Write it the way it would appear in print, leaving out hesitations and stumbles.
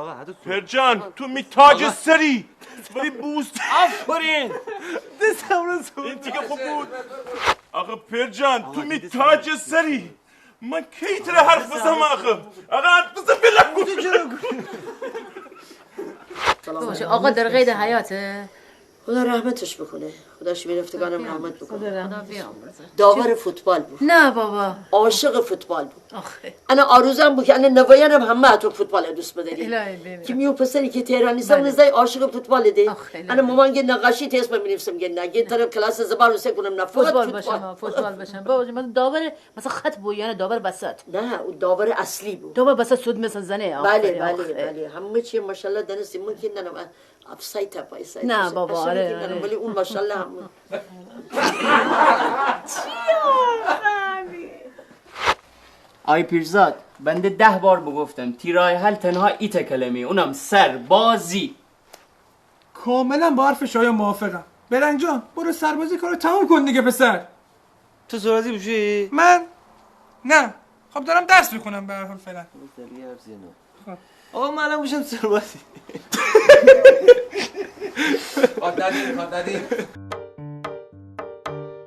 آقا حتی پرجان تو میتاج سری ولی بوست آفرین این دیگه خوب بود آقا پرجان تو میتاج سری من کی تره حرف بزنم آقا حرف بزن باشه آقا در قید حیاته. خدا رحمتش بکنه. خداش میرفتگانم رحمت بکنه. خدا بیامرزه. داور فوتبال بود. نه بابا. عاشق فوتبال بود. آخه. انا آرزوام بود که انا نوایانم همه تو فوتبال دوست بداری. الهی ببین. که میو پسری که تهرانی سم نزای عاشق فوتبال ده. انا مامان گه نقاشی تست می‌نویسم گه نه طرف کلاس زبان رو سکونم نه فوتبال باشم فوتبال باشم. بابا من داور مثلا خط بویانه داور بساط. نه اون داور اصلی بود. داور بساط سود مثلا زنه. بله همه چی ماشاءالله دنسی ممکن نه افسایت پایسایت. نه بابا آره. ولی اون ماشاءالله هم آی پیرزاد بنده 10 بار بگفتم تیرای حل تنها ایت کلمه اونم سربازی. کاملا با حرف شایان موافقم. برنگ جان برو سربازی کارو تموم کن دیگه پسر. تو سربازی بشی؟ من نه خب دارم درس میخونم به هر حال فعلا. آقا من الان میشم سربازی. خواهد ندید